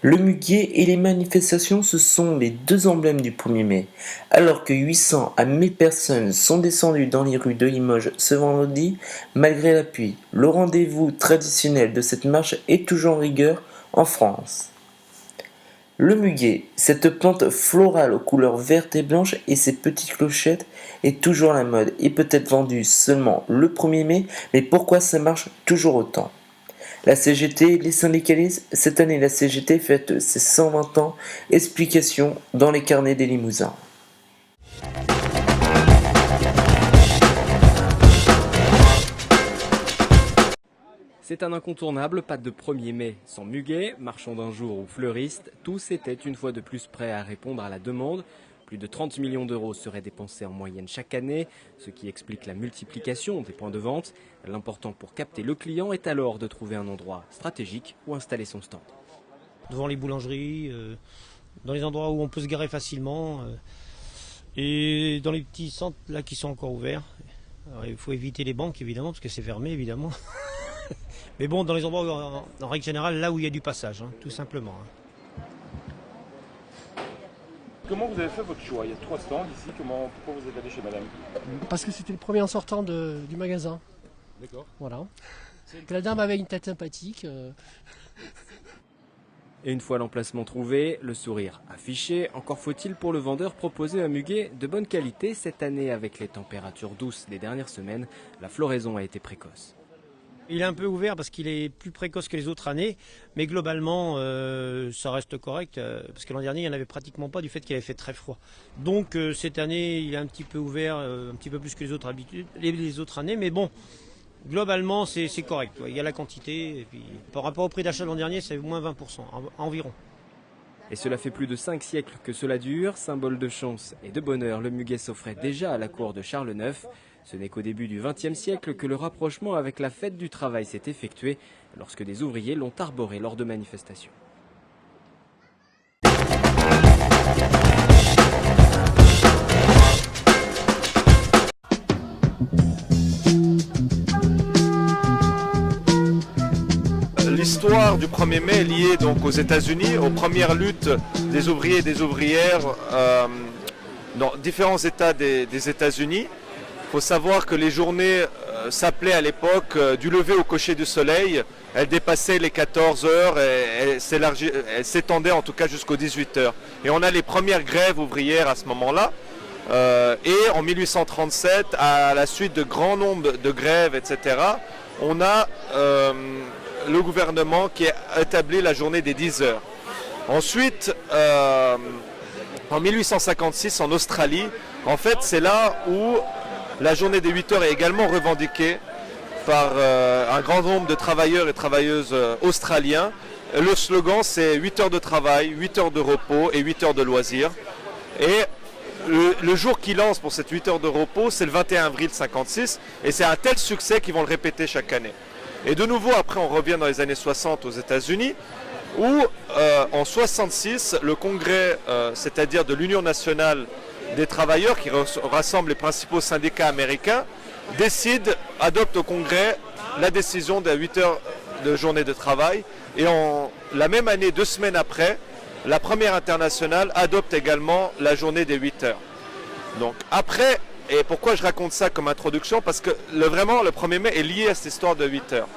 Le muguet et les manifestations, ce sont les deux emblèmes du 1er mai. Alors que 800 à 1000 personnes sont descendues dans les rues de Limoges ce vendredi, malgré la pluie, le rendez-vous traditionnel de cette marche est toujours en rigueur en France. Le muguet, cette plante florale aux couleurs vertes et blanches et ses petites clochettes, est toujours à la mode et peut être vendue seulement le 1er mai, mais pourquoi ça marche toujours autant ? La CGT, les syndicalistes, cette année la CGT fête ses 120 ans, explication dans les carnets des Limousins. C'est un incontournable, pas de 1er mai sans muguet, marchand d'un jour ou fleuriste, tous étaient une fois de plus prêts à répondre à la demande. Plus de 30 millions d'euros seraient dépensés en moyenne chaque année, ce qui explique la multiplication des points de vente. L'important pour capter le client est alors de trouver un endroit stratégique où installer son stand. Devant les boulangeries, dans les endroits où on peut se garer facilement et dans les petits centres là qui sont encore ouverts. Alors, il faut éviter les banques évidemment parce que c'est fermé évidemment. Mais bon, dans les endroits où, en règle générale, là où il y a du passage, tout simplement. Comment vous avez fait votre choix? Il y a 3 stands ici, pourquoi vous êtes allé chez madame? Parce que c'était le premier en sortant du magasin. D'accord. Voilà. La dame avait une tête sympathique. Et une fois l'emplacement trouvé, le sourire affiché, encore faut-il pour le vendeur proposer un muguet de bonne qualité. Cette année, avec les températures douces des dernières semaines, la floraison a été précoce. Il est un peu ouvert parce qu'il est plus précoce que les autres années, mais globalement, ça reste correct, parce que l'an dernier, il n'y en avait pratiquement pas du fait qu'il avait fait très froid. Donc cette année, il est un petit peu ouvert, un petit peu plus que les autres années, mais bon, globalement, c'est correct. Il y a la quantité, et puis par rapport au prix d'achat de l'an dernier, c'est moins 20% environ. Et cela fait plus de 5 siècles que cela dure. Symbole de chance et de bonheur, le muguet s'offrait déjà à la cour de Charles IX. Ce n'est qu'au début du XXe siècle que le rapprochement avec la fête du travail s'est effectué, lorsque des ouvriers l'ont arboré lors de manifestations. L'histoire du 1er mai est liée donc aux États-Unis, aux premières luttes des ouvriers et des ouvrières dans différents États des États-Unis. Il faut savoir que les journées s'appelaient à l'époque du lever au coucher du soleil. Elles dépassaient les 14 heures et elles s'étendaient en tout cas jusqu'aux 18 heures. Et on a les premières grèves ouvrières à ce moment-là. Et en 1837, à la suite de grands nombres de grèves, etc., on a le gouvernement qui a établi la journée des 10 heures. Ensuite, en 1856, en Australie, en fait, c'est là où la journée des 8 heures est également revendiquée par un grand nombre de travailleurs et travailleuses australiens. Le slogan, c'est 8 heures de travail, 8 heures de repos et 8 heures de loisirs. Et le jour qui lance pour cette 8 heures de repos, c'est le 21 avril 1956. Et c'est un tel succès qu'ils vont le répéter chaque année. Et de nouveau, après, on revient dans les années 60 aux États-Unis, où en 1966, le Congrès, c'est-à-dire de l'Union nationale des travailleurs, qui rassemble les principaux syndicats américains, adopte au Congrès la décision de 8 heures de journée de travail. Et la même année, 2 semaines après, la première internationale adopte également la journée des 8 heures. Donc après, et pourquoi je raconte ça comme introduction? Parce que vraiment le 1er mai est lié à cette histoire de 8 heures.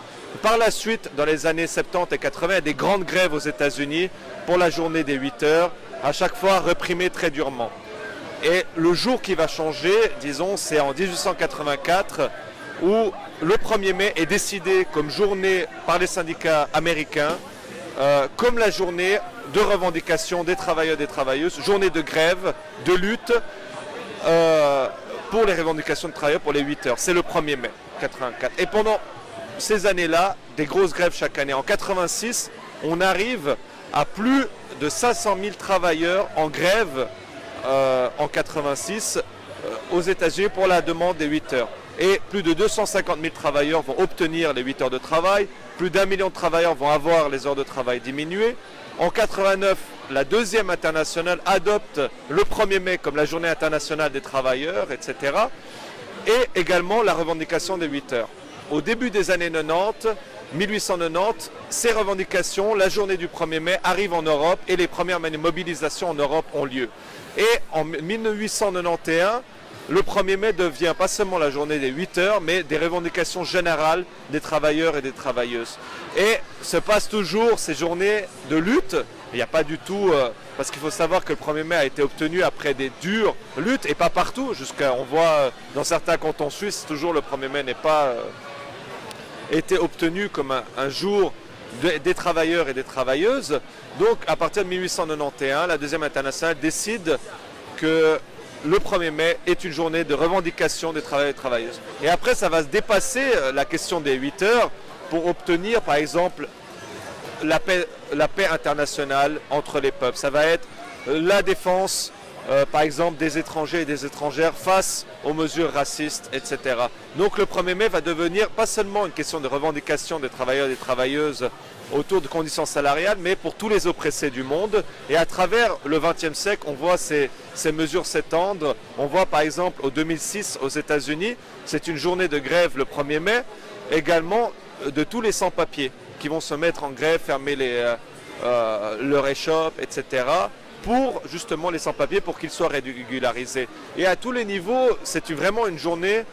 Par la suite, dans les années 70 et 80, il y a des grandes grèves aux États-Unis pour la journée des 8 heures, à chaque fois réprimées très durement. Et le jour qui va changer, disons, c'est en 1884, où le 1er mai est décidé comme journée par les syndicats américains, comme la journée de revendication des travailleurs et des travailleuses, journée de grève, de lutte pour les revendications de travailleurs pour les 8 heures. C'est le 1er mai 84. Et pendant ces années-là, des grosses grèves chaque année. En 86, on arrive à plus de 500 000 travailleurs en grève en 86 aux États-Unis pour la demande des 8 heures. Et plus de 250 000 travailleurs vont obtenir les 8 heures de travail. Plus d'1 million de travailleurs vont avoir les heures de travail diminuées. En 89, la deuxième internationale adopte le 1er mai comme la journée internationale des travailleurs, etc. Et également la revendication des 8 heures. Au début des années 90, 1890, ces revendications, la journée du 1er mai arrive en Europe et les premières mobilisations en Europe ont lieu. Et en 1891, le 1er mai devient pas seulement la journée des 8 heures, mais des revendications générales des travailleurs et des travailleuses. Et se passent toujours ces journées de lutte. Il n'y a pas du tout, parce qu'il faut savoir que le 1er mai a été obtenu après des dures luttes, et pas partout. On voit dans certains cantons suisses, toujours le 1er mai n'est pas été obtenu comme un jour des travailleurs et des travailleuses. Donc à partir de 1891, la Deuxième Internationale décide que le 1er mai est une journée de revendication des travailleurs et des travailleuses. Et après, ça va se dépasser la question des 8 heures pour obtenir, par exemple, la paix internationale entre les peuples. Ça va être la défense, par exemple, des étrangers et des étrangères face aux mesures racistes, etc. Donc le 1er mai va devenir pas seulement une question de revendication des travailleurs et des travailleuses autour de conditions salariales, mais pour tous les oppressés du monde. Et à travers le XXe siècle, on voit ces mesures s'étendre. On voit par exemple au 2006 aux États-Unis, c'est une journée de grève le 1er mai, également de tous les sans-papiers qui vont se mettre en grève, fermer leur échoppe, etc. pour justement les sans-papiers, pour qu'ils soient régularisés. Et à tous les niveaux, c'est vraiment une journée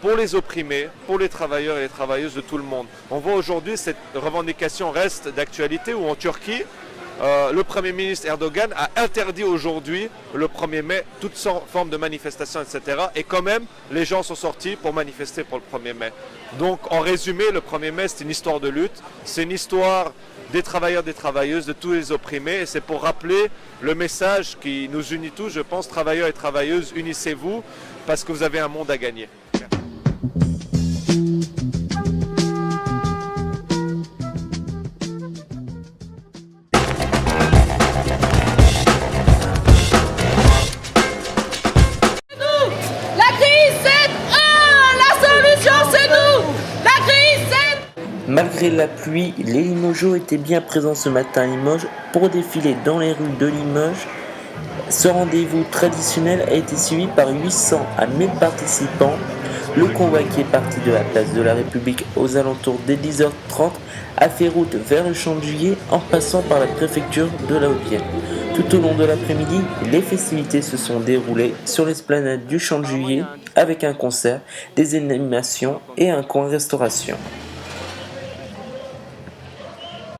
pour les opprimés, pour les travailleurs et les travailleuses de tout le monde. On voit aujourd'hui cette revendication reste d'actualité où en Turquie, le Premier ministre Erdogan a interdit aujourd'hui, le 1er mai, toute forme de manifestation, etc. Et quand même, les gens sont sortis pour manifester pour le 1er mai. Donc en résumé, le 1er mai, c'est une histoire de lutte, c'est une histoire des travailleurs, des travailleuses, de tous les opprimés. Et c'est pour rappeler le message qui nous unit tous, je pense, travailleurs et travailleuses, unissez-vous, parce que vous avez un monde à gagner. Malgré la pluie, les Limogeaux étaient bien présents ce matin à Limoges pour défiler dans les rues de Limoges. Ce rendez-vous traditionnel a été suivi par 800 à 1000 participants. Le convoi qui est parti de la place de la République aux alentours des 10h30 a fait route vers le Champ de Juillet en passant par la préfecture de la Haute-Vienne. Tout au long de l'après-midi, les festivités se sont déroulées sur l'esplanade du Champ de Juillet avec un concert, des animations et un coin restauration.